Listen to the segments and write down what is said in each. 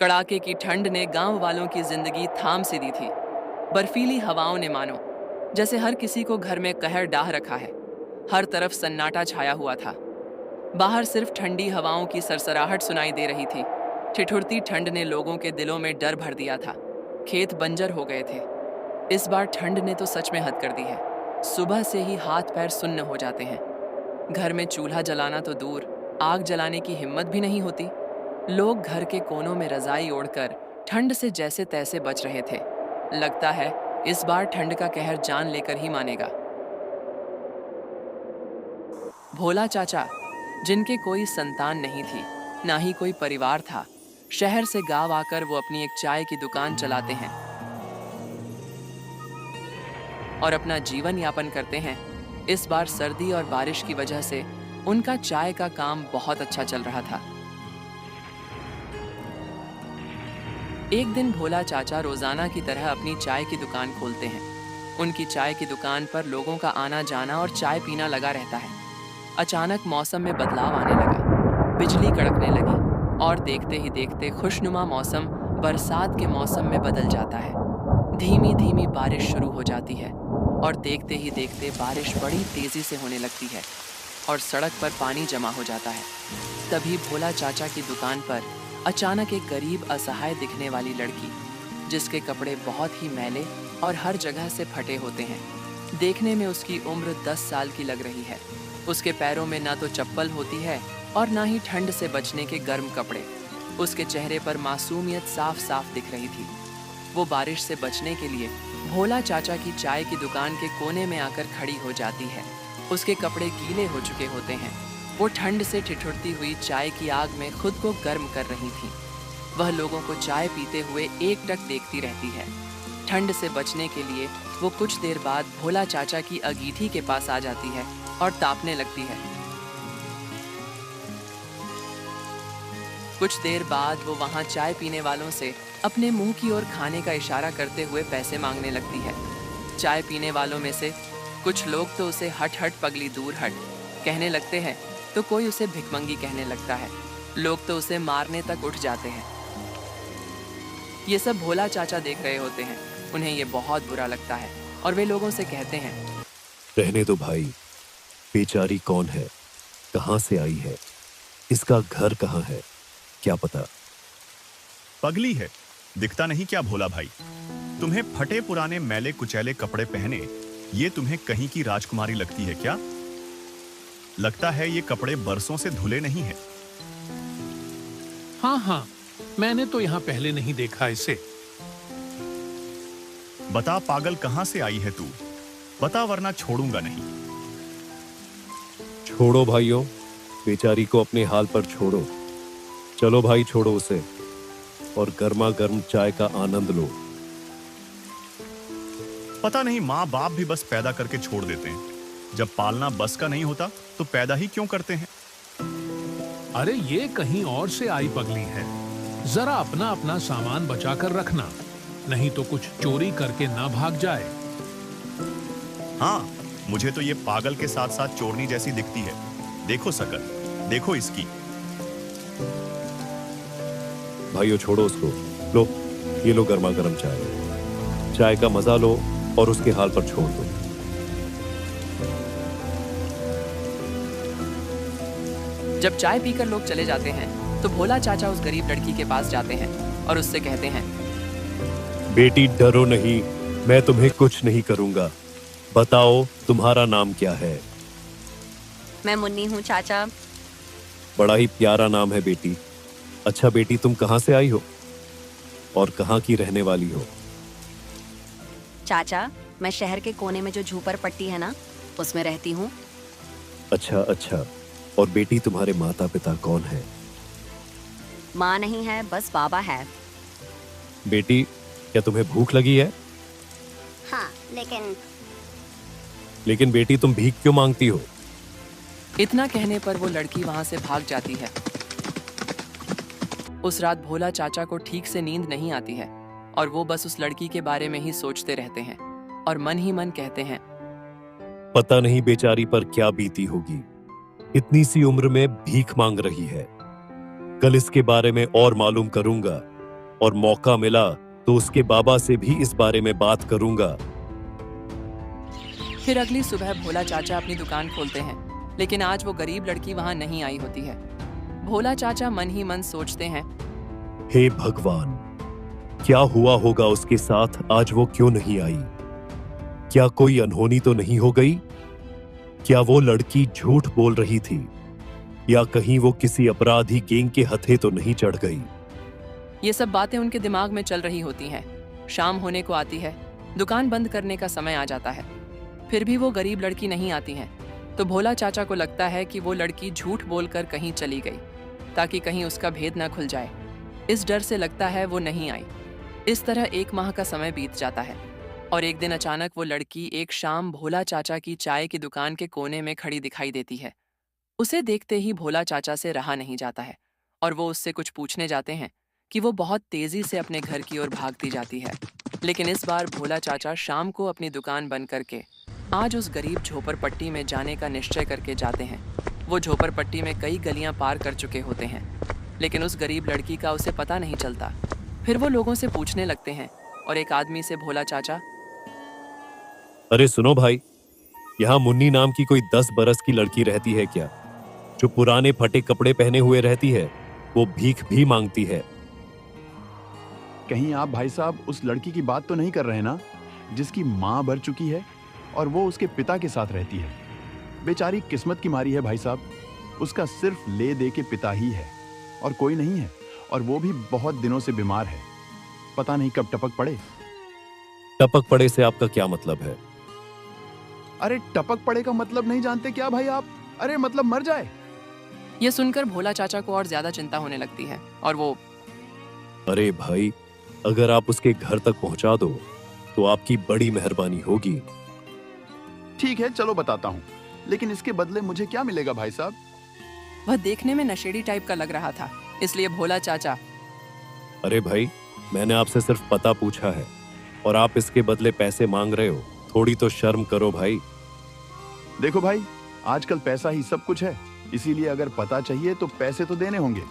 कड़ाके की ठंड ने गांव वालों की जिंदगी थाम सी दी थी। बर्फीली हवाओं ने मानो जैसे हर किसी को घर में कहर डाह रखा है। हर तरफ सन्नाटा छाया हुआ था। बाहर सिर्फ ठंडी हवाओं की सरसराहट सुनाई दे रही थी। ठिठुरती ठंड ने लोगों के दिलों में डर भर दिया था। खेत बंजर हो गए थे। इस बार ठंड ने तो सच में हद कर दी है। सुबह से ही हाथ पैर सुन्न हो जाते हैं। घर में चूल्हा जलाना तो दूर, आग जलाने की हिम्मत भी नहीं होती। लोग घर के कोनों में रजाई ओढ़कर ठंड से जैसे तैसे बच रहे थे। लगता है इस बार ठंड का कहर जान लेकर ही मानेगा। भोला चाचा, जिनके कोई संतान नहीं थी, ना ही कोई परिवार था, शहर से गांव आकर वो अपनी एक चाय की दुकान चलाते हैं और अपना जीवन यापन करते हैं। इस बार सर्दी और बारिश की वजह से उनका चाय का काम बहुत अच्छा चल रहा था। एक दिन भोला चाचा रोजाना की तरह अपनी चाय की दुकान खोलते हैं। उनकी चाय की दुकान पर लोगों का आना जाना और चाय पीना लगा रहता है। अचानक मौसम में बदलाव आने लगा। बिजली कड़कने लगी और देखते ही देखते खुशनुमा मौसम बरसात के मौसम में बदल जाता है। धीमी धीमी बारिश शुरू हो जाती है और देखते ही देखते बारिश बड़ी तेजी से होने लगती है और सड़क पर पानी जमा हो जाता है। तभी भोला चाचा की दुकान पर अचानक एक गरीब असहाय दिखने वाली लड़की, जिसके कपड़े बहुत ही मैले और हर जगह से फटे होते हैं। देखने में उसकी उम्र 10 साल की लग रही है। उसके पैरों में ना तो चप्पल होती है और ना ही ठंड से बचने के गर्म कपड़े। उसके चेहरे पर मासूमियत साफ साफ दिख रही थी। वो बारिश से बचने के लिए भोला चाचा की चाय की दुकान के कोने में आकर खड़ी हो जाती है। उसके कपड़े गीले हो चुके होते हैं। वो ठंड से ठिठुरती हुई चाय की आग में खुद को गर्म कर रही थी। वह लोगों को चाय पीते हुए एकटक देखती रहती है। ठंड से बचने के लिए वो कुछ देर बाद भोला चाचा की अंगीठी के पास आ जाती है और तापने लगती है। कुछ देर बाद वो वहां चाय पीने वालों से अपने मुंह की ओर खाने का इशारा करते हुए पैसे मांगने लगती है। चाय पीने वालों में से कुछ लोग तो उसे हट हट पगली दूर हट कहने लगते हैं, तो कोई उसे भिखमंगी कहने लगता है। लोग तो उसे मारने तक उठ जाते हैं। ये सब भोला चाचा देख रहे होते हैं। उन्हें ये बहुत बुरा लगता है और वे लोगों से कहते हैं, रहने दो भाई, बेचारी कौन है, कहां से आई है, इसका घर कहां है, क्या पता। पगली है, दिखता नहीं क्या भोला भाई। तुम्हें फटे पुराने मैले कुचैले कपड़े पहने ये तुम्हें कहीं की राजकुमारी लगती है क्या? लगता है ये कपड़े बरसों से धुले नहीं हैं। हाँ, मैंने तो यहाँ पहले नहीं देखा इसे। बता पागल, कहां से आई है तू? बता वरना छोड़ूंगा नहीं। छोड़ो भाइयों, बेचारी को अपने हाल पर छोड़ो। चलो भाई, छोड़ो उसे और गर्मा गर्म चाय का आनंद लो। पता नहीं माँ बाप भी बस पैदा करके छोड़ देते हैं। जब पालना बस का नहीं होता तो पैदा ही क्यों करते हैं? अरे ये कहीं और से आई पगली है। जरा अपना अपना सामान बचा कर रखना, नहीं तो कुछ चोरी करके ना भाग जाए। हाँ, मुझे तो ये पागल के साथ साथ चोरनी जैसी दिखती है। देखो शकल, देखो इसकी। भाइयों छोड़ो उसको। लो, ये लो गर्मा गर्म चाय। चाय का मजा लो और उसके हाल पर छोड़ दो। जब चाय पीकर लोग चले जाते हैं तो भोला चाचा उस गरीब लड़की के पास जाते हैं और उससे कहते हैं, बेटी डरो नहीं, मैं तुम्हें कुछ नहीं करूंगा। बताओ तुम्हारा नाम क्या है? मैं मुन्नी हूँ चाचा। बड़ा ही प्यारा नाम है बेटी। अच्छा बेटी, तुम कहां से आई हो और कहां की रहने वाली हो? चाचा, मैं शहर के कोने में जो झूपर पट्टी है ना, उसमें रहती हूँ। अच्छा। और बेटी, तुम्हारे माता पिता कौन है? माँ नहीं है, बस बाबा है। बेटी, क्या तुम्हें भूख लगी है? हाँ, लेकिन बेटी, तुम भीख क्यों मांगती हो? इतना कहने पर वो लड़की वहां से भाग जाती है। उस रात भोला चाचा को ठीक से नींद नहीं आती है और वो बस उस लड़की के बारे में ही सोचते रहते हैं और मन ही मन कहते हैं, पता नहीं बेचारी पर क्या बीती होगी। इतनी सी उम्र में भीख मांग रही है। कल इसके बारे में और मालूम करूंगा और मौका मिला तो उसके बाबा से भी इस बारे में बात करूंगा। फिर अगली सुबह भोला चाचा अपनी दुकान खोलते हैं, लेकिन आज वो गरीब लड़की वहां नहीं आई होती है। भोला चाचा मन ही मन सोचते हैं, हे भगवान, क्या हुआ होगा उसके साथ, आज वो क्यों नहीं आई? क्या कोई अनहोनी तो नहीं हो गई? क्या वो लड़की झूठ बोल रही थी, या कहीं वो किसी अपराधी गैंग के हथे तो नहीं चढ़ गई? ये सब बातें उनके दिमाग में चल रही होती हैं। शाम होने को आती है, दुकान बंद करने का समय आ जाता है। फिर भी वो गरीब लड़की नहीं आती है, तो भोला चाचा को लगता है कि वो लड़की झूठ बोलकर कहीं चली गई, ताकि कहीं उसका भेद न खुल जाए। इस डर से लगता है वो नहीं आई। इस तरह 1 माह का समय बीत जाता है, और एक दिन अचानक वो लड़की एक शाम भोला चाचा की चाय की दुकान के कोने में खड़ी दिखाई देती है। उसे देखते ही भोला चाचा से रहा नहीं जाता है, और वो उससे कुछ पूछने जाते हैं कि वो बहुत तेजी से अपने घर की ओर भागती जाती है। लेकिन इस बार भोला चाचा शाम को अपनी दुकान बंद करके आज उस गरीब झोपड़पट्टी में जाने का निश्चय करके जाते हैं। वो झोपड़पट्टी में कई गलियां पार कर चुके होते हैं, लेकिन उस गरीब लड़की का उसे पता नहीं चलता। फिर वो लोगों से पूछने लगते हैं, और एक आदमी से भोला चाचा, अरे सुनो भाई, यहाँ मुन्नी नाम की कोई 10 बरस की लड़की रहती है क्या, जो पुराने फटे कपड़े पहने हुए रहती है? वो भीख भी मांगती है। कहीं आप भाई साहब उस लड़की की बात तो नहीं कर रहे ना, जिसकी माँ मर चुकी है और वो उसके पिता के साथ रहती है? बेचारी किस्मत की मारी है भाई साहब, उसका सिर्फ ले दे के पिता ही है और कोई नहीं है, और वो भी बहुत दिनों से बीमार है। पता नहीं कब टपक पड़े। टपक पड़े से आपका क्या मतलब है? अरे टपक पड़े का मतलब नहीं जानते क्या भाई आप? अरे मतलब मर जाए। ये सुनकर भोला चाचा को और ज्यादा चिंता होने लगती है, और वो, अरे भाई, अगर आप उसके घर तक पहुंचा दो तो आपकी बड़ी मेहरबानी होगी। ठीक है, चलो बताता हूँ, लेकिन इसके बदले मुझे क्या मिलेगा भाई साहब? वह देखने में नशेड़ी टाइप का लग रहा था, इसलिए भोला चाचा, अरे भाई, मैंने आपसे सिर्फ पता पूछा है और आप इसके बदले पैसे मांग रहे हो, थोड़ी तो शर्म करो भाई। देखो भाई, आजकल पैसा ही सब कुछ है, इसीलिए अगर पता चाहिए तो पैसे तो देने होंगे।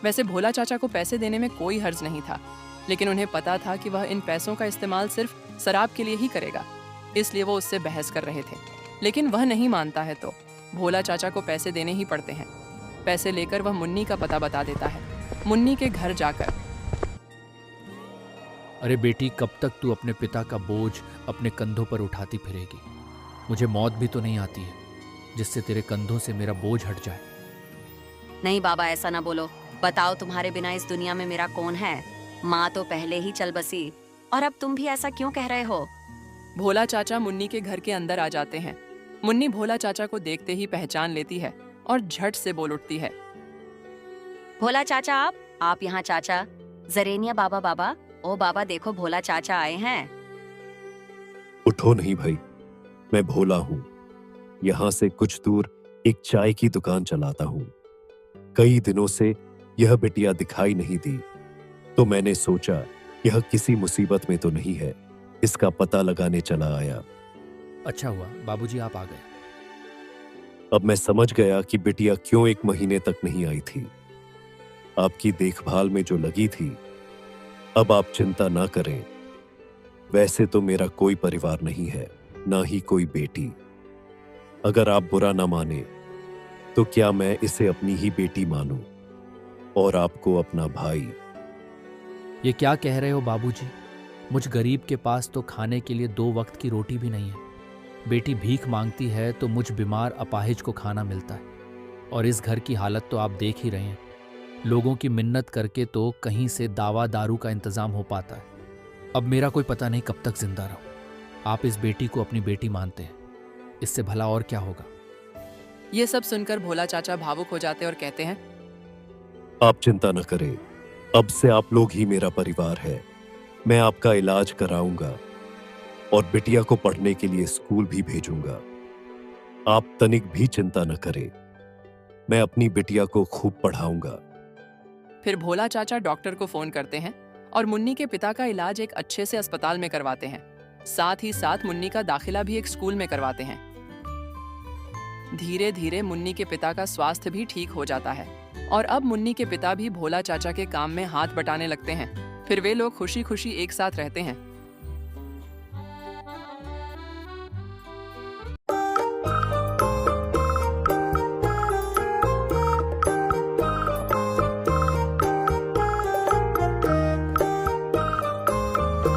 वैसे भोला चाचा को पैसे देने में कोई हर्ज नहीं था, लेकिन उन्हें पता था कि वह इन पैसों का इस्तेमाल सिर्फ शराब के लिए ही करेगा, इसलिए वो उससे बहस कर रहे थे। लेकिन वह नहीं मानता है, तो भोला चाचा को पैसे देने ही पड़ते हैं। पैसे लेकर वह मुन्नी का पता बता देता है। मुन्नी के घर जाकर, अरे बेटी, कब तक तू अपने पिता का बोझ अपने कंधों पर उठाती फिरेगी? मुझे मौत भी तो नहीं आती है जिससे तेरे कंधों से मेरा बोझ हट जाए। नहीं बाबा, ऐसा ना बोलो। बताओ, तुम्हारे बिना इस दुनिया में मेरा कौन है? माँ तो पहले ही चल बसी, और अब तुम भी ऐसा क्यों कह रहे हो? भोला चाचा मुन्नी के घर के अंदर आ जाते हैं। मुन्नी भोला चाचा को देखते ही पहचान लेती है और झट से बोल उठती है, भोला चाचा, आप यहाँ? चाचा जरेनिया, बाबा बाबा, ओ बाबा देखो, भोला चाचा आए हैं। उठो नहीं भाई, मैं भोला हूं, यहां से कुछ दूर एक चाय की दुकान चलाता हूं। कई दिनों से यह बिटिया दिखाई नहीं दी, तो मैंने सोचा यह किसी मुसीबत में तो नहीं है, इसका पता लगाने चला आया। अच्छा हुआ बाबूजी आप आ गए। अब मैं समझ गया कि बिटिया क्यों 1 महीने तक नहीं आई थी। आपकी देखभाल में जो लगी थी। अब आप चिंता ना करें। वैसे तो मेरा कोई परिवार नहीं है, ना ही कोई बेटी। अगर आप बुरा ना माने तो क्या मैं इसे अपनी ही बेटी मानूं और आपको अपना भाई? ये क्या कह रहे हो बाबूजी? मुझ गरीब के पास तो खाने के लिए 2 वक्त की रोटी भी नहीं है। बेटी भीख मांगती है तो मुझ बीमार अपाहिज को खाना मिलता है। और इस घर की हालत तो आप देख ही रहे हैं। लोगों की मिन्नत करके तो कहीं से दावा दारू का इंतजाम हो पाता है। अब मेरा कोई पता नहीं कब तक जिंदा रहूं। आप इस बेटी को अपनी बेटी मानते हैं, इससे भला और क्या होगा? ये सब सुनकर भोला चाचा भावुक हो जाते और कहते हैं, आप चिंता न करें, अब से आप लोग ही मेरा परिवार है। मैं आपका इलाज कराऊंगा और बिटिया को पढ़ने के लिए स्कूल भी भेजूंगा। आप तनिक भी चिंता न करें, मैं अपनी बिटिया को खूब पढ़ाऊंगा। फिर भोला चाचा डॉक्टर को फोन करते हैं और मुन्नी के पिता का इलाज एक अच्छे से अस्पताल में करवाते हैं। साथ ही साथ मुन्नी का दाखिला भी एक स्कूल में करवाते हैं। धीरे धीरे मुन्नी के पिता का स्वास्थ्य भी ठीक हो जाता है और अब मुन्नी के पिता भी भोला चाचा के काम में हाथ बटाने लगते हैं। फिर वे लोग खुशी खुशी एक साथ रहते हैं